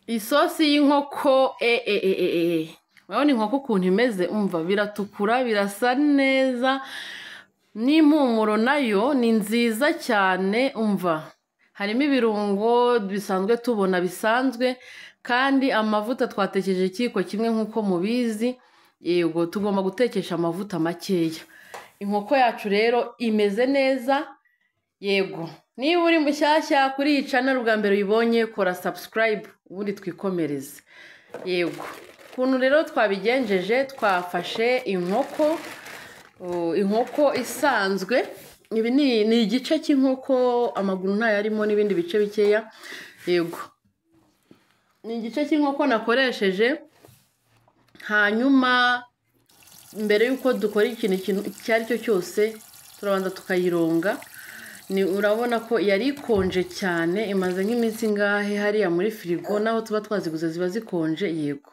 isosi y'inkoko urabona inkoko ukuntu imeze umva biratukura birasa neza n'impumuro nayo ni nziza cyane umva harimo ibirungo bisanzwe tubona bisanzwe kandi amavuta twatekeje ikiyiko kimwe nk'uko mubizi yego tugomba gutekesha amavuta makeya inkoko yacu rero imeze neza yego niba uri mushyashya kuri iyi channel bwa mbere uyibonye kora subscribe ubundi twikomereze yego ukuntu rero twabigenjeje twafashe inkoko isanzwe ibi ni igice cy'inkoko amaguru ntayo arimo n'ibindi bice bikeya yego ni igice cy'inkoko nakoresheje hanyuma mbere y'uko dukora ikintu icyo ari cyo cyose turabanza tukayironga urabona ko yari ikonje cyane imaze nk'iminsi ngahe hariya muri firigo naho tuba twaziguze ziba zikonje yego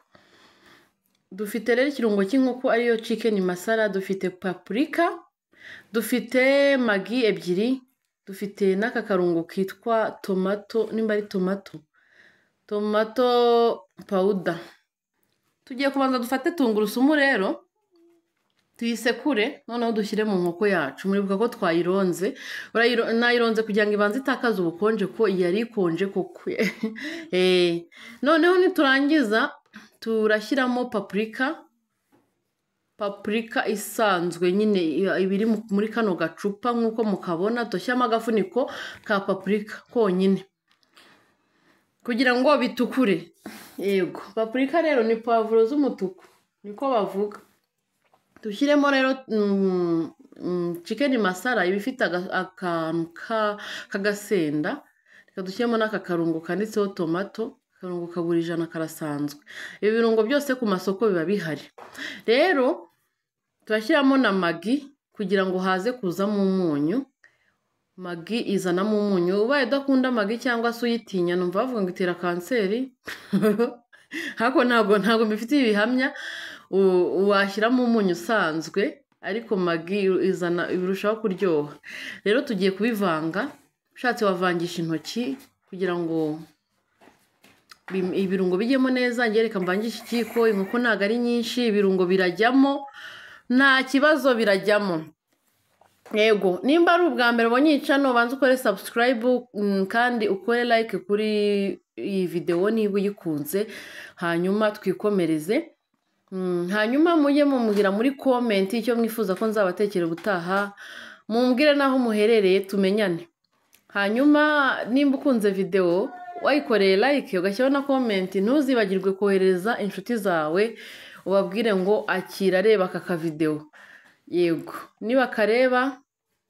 dufite rero ikirungo cy'inkoko ariyo chicken masala dufite paprika dufite magi ebyiri dufite n'aka karungo kitwa tomato nimba ari tomato powder tugiye kubanza dufate tungurusumu rero tuyisekure noneho dushyire mu nkoko yacu muribuka ko twayironze nayironze kugira ngo ibanze itakaze ubukonje ko yari ikonje koko noneho niturangiza turashyiramo paprika isanzwe nyine ibiri muri kano gacupa nk'uko mukabona dushyiramo agafuniko ka paprika konyine kugira ngo bitukure yego paprika rero ni pavuro z'umutuku niko bavuga dushyiremo rero chicken masala iba ifite akantu k'agasenda reka dushyiremo n'aka karungo kanditseho tomato akarungo kagura 100 karasanzwe ibi birungo byose ku masoko biba bihari rero turashyiramo na magi kugira ngo haze kuzamo umunyu magi izanamo umunyu ubaye udakunda magi cyangwa se uyitinya numva bavuga ngo itera kanseri hako ntabwo mbifitiye ibihamya washyiramo umunyu usanzwe ariko magi izana birushaho kuryoha rero tugiye kubivanga ushatse wavangisha intoki kugira ngo ibirungo bijyemo neza ngereka mvangisha ikiko inkoko ntago ari nyinshi ibirungo birajyamo nta kibazo birajyamo yego nimba ari ubwa mbere ubonye iyi channel banza ukore subscribe kandi ukore like kuri iyi video niba uyikunze hanyuma twikomereze hanyuma mujye mumugira muri comment icyo mwifuza ko nzabatekera ubutaha mumbwire naho muherereye tumenyane hanyuma nimba ukunze video wayikoreye like ugashyiraho na comment ntuzibagirwe kohereza inshuti zawe ubabwire ngo akira reba aka video yego niba kareba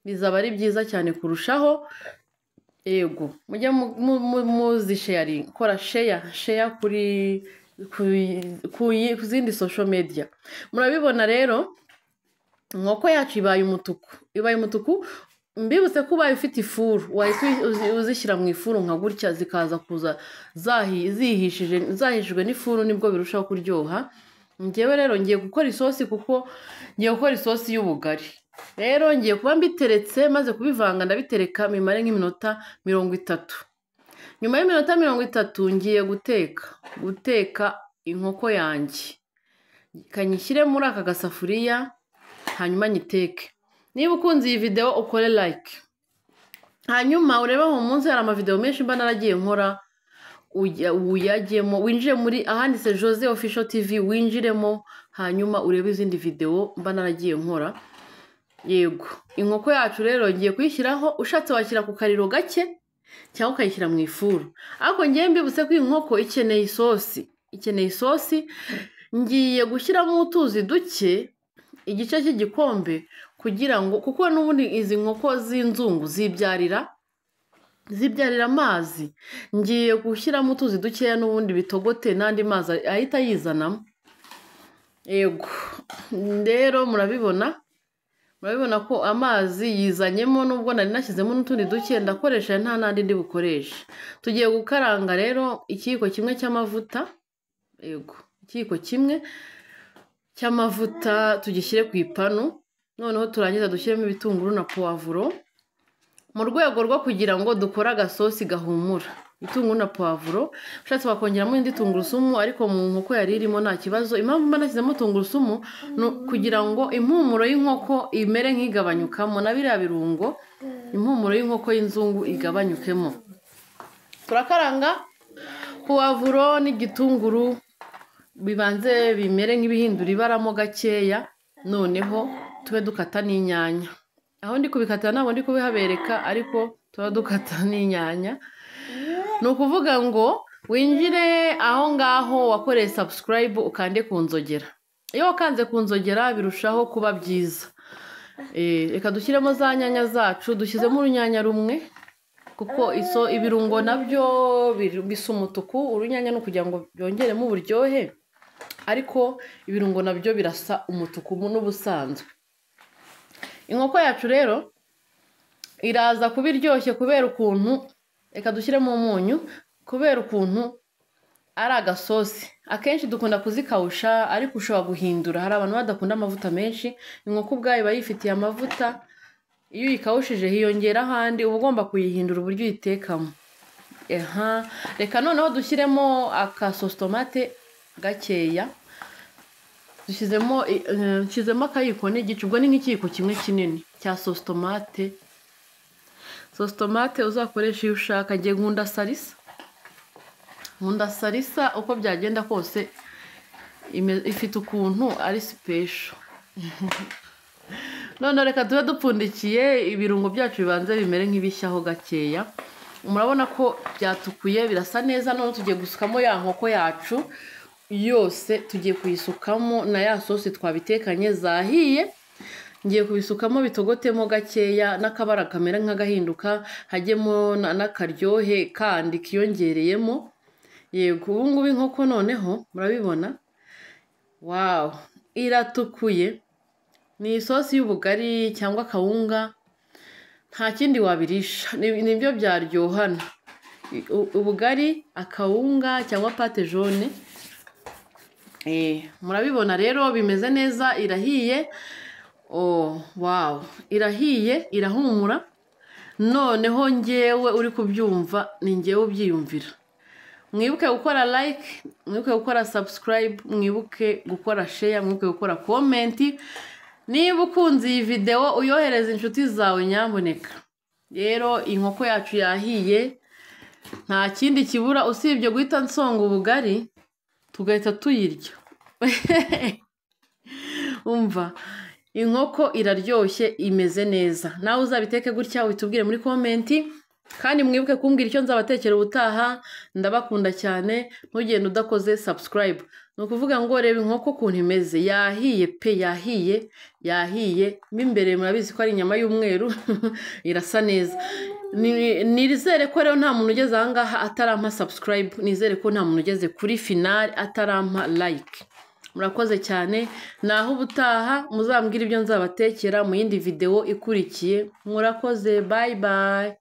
bizaba ari byiza cyane kurushaho yego mujye muzishare kora share ku zindi social media murabibona rero inkoko yacu ibaye umutuku mbibutse ko ubaye ufite ifuru uzishyira mu ifuru nka gutya zikaza kuza zahishijwe n'ifuru nibwo birushaho kuryoha njyewe rero ngiye gukora isosi kuko ngiye gukora isosi y'ubugari rero ngiye kuba mbiteretse maze kubivanga ndabitereka mimare nk'iminota 30 nyuma y'iminota 30 ngiye guteka inkoko yanjye kanyishyire muri aka gasafuriya hanyuma nyiteke niba ukunze iyi video ukore like hanyuma urebe mu munsi hari amavideo menshi mba naragiye nkora uyajyemo winjire muri ahanditse Jose Official TV winjiremo hanyuma urebe izindi video mba naragiye nkora yego inkoko yacu rero ngiye kuyishyiraho ushatse washyira ku kariro gake cyangwa ukayishyira mu ifuru ariko ngiye mbibutse ko inkoko ikeneye isosi ngiye gushyiramo utuzi duke igice cy'igikombe kugira ngo kuko n'ubundi izi nkoko z'inzungu zibyarira amazi ngiye gushyiramo utuzi dukeya n'ubundi bitogote n'andi mazi ahita yizanamo yego rero murabibona ko amazi yizanyemo nubwo nari nashyizemo n'utundi duke ndakoresha nta nandi ndi bukoresha tugiye gukaranga rero ikiyiko kimwe cy'amavuta yego ikiyiko kimwe cy'amavuta tugishyire ku ipanu noneho turangiza dushyiremo ibitunguru na poivro mu rwego rwo kugira ngo dukore agasosi gahumura itunguru na puwavuro, ushatse wakongeramo indi tungurusumu ariko mu nkoko yari irimo nta kibazo. Impamvu mba nashyizemo tungurusumu kugira ngo impumuro y'inkoko imere nk'igabanyukamo na biriya birungo, impumuro y'inkoko y'inzungu igabanyukemo. Turakaranga puwavuro n'igitunguru bibanze bimere nk'ibihindura ibaramo gakeya, noneho tube dukata n'inyanya. Aho ndi kubikata ntabwo ndi kubihabereka ariko tuba dukata n'inyanya. Ni ukuvuga ngo winjire aho ngaho wakoreye subscribe ukande ku nzogera. Iyo wakanze ku nzogera birushaho kuba byiza. Reka dushyiremo za nyanya zacu, dushyizemo urunyanya rumwe kuko ibirungo nabyo bisa umutuku. Urunyanya ni ukugira ngo byongeremo uburyohe ariko ibirungo nabyo birasa umutuku n'ubusanzwe. Inkoko yacu rero iraza kuba iryoshye kubera ukuntu, reka dushyiremo umunyu, kubera ukuntu ari agasosi. Akenshi dukunda kuzikawusha ariko ushobora guhindura. Hari abantu badakunda amavuta menshi, inkoko ubwayo iba yifitiye amavuta, iyo uyikawushije hiyongera ahandi, uba ugomba kuyihindura uburyo uyitekamo. Reka noneho dushyiremo akasosi tomate gakeya. Nshyizemo akayiko n'igice, ubwo ni nk'ikiyiko kimwe kinini cya sosi tomate. Sosi tomate uzakoresha iyo ushaka. Ngiye nkunda salisa. Nkunda salisa uko byagenda kose, ifite ukuntu ari sipesho. None reka tube dupfundikiye, ibirungo byacu bibanze bimere nk'ibishyaho gakeya. Murabona ko byatukuye birasa neza. None tugiye gusukamo ya nkoko yacu yose, tugiye kuyisukamo na ya sosi twabitekanye zahiye. Ngiye kubisukamo bitogotemo gakeya, n'akabara kamera nk'agahinduka, hajyemo n'akaryohe kandi kiyongereyemo. Yego, ubu ngubu inkoko noneho murabibona, wawu, iratukuye. Ni isosi y'ubugari cyangwa akawunga, nta kindi wabirisha, nibyo byaryohana. Ubugari, akawunga cyangwa pate jone. Murabibona rero bimeze neza, irahiye. Wawu, irahiye, irahumura. Noneho ngewe uri kubyumva, ni ngewe ubyiyumvira. Mwibuke gukora like, mwibuke gukora subscribe, mwibuke gukora share, mwibuke gukora comment. Niba ukunze iyi video uyohereza inshuti zawe nyaboneka. Rero inkoko yacu yahiye, nta kindi kibura usibye guhita nsonga ubugari tugahita tuyirya. Umva, inkoko iraryoshye, imeze neza. Nawe uzabiteke gutya witubwire muri comment, kandi mwibuke kumbwira icyo nzabatekera ubutaha. Ndabakunda cyane, ntugende udakoze subscribe. Ni ukuvuga ngo reba inkoko ukuntu imeze, yahiye pe, yahiye. Mo imbere murabizi ko ari inyama y'umweru. Irasa neza. Nizere ko rero nta muntu ugeze aha ngaha atarampa subscribe. Nizere ko nta muntu ugeze kuri final atarampa like. Murakoze cyane. Naho ubutaha muzambwira ibyo nzabatekera mu yindi video ikurikiye. Murakoze, bye bye.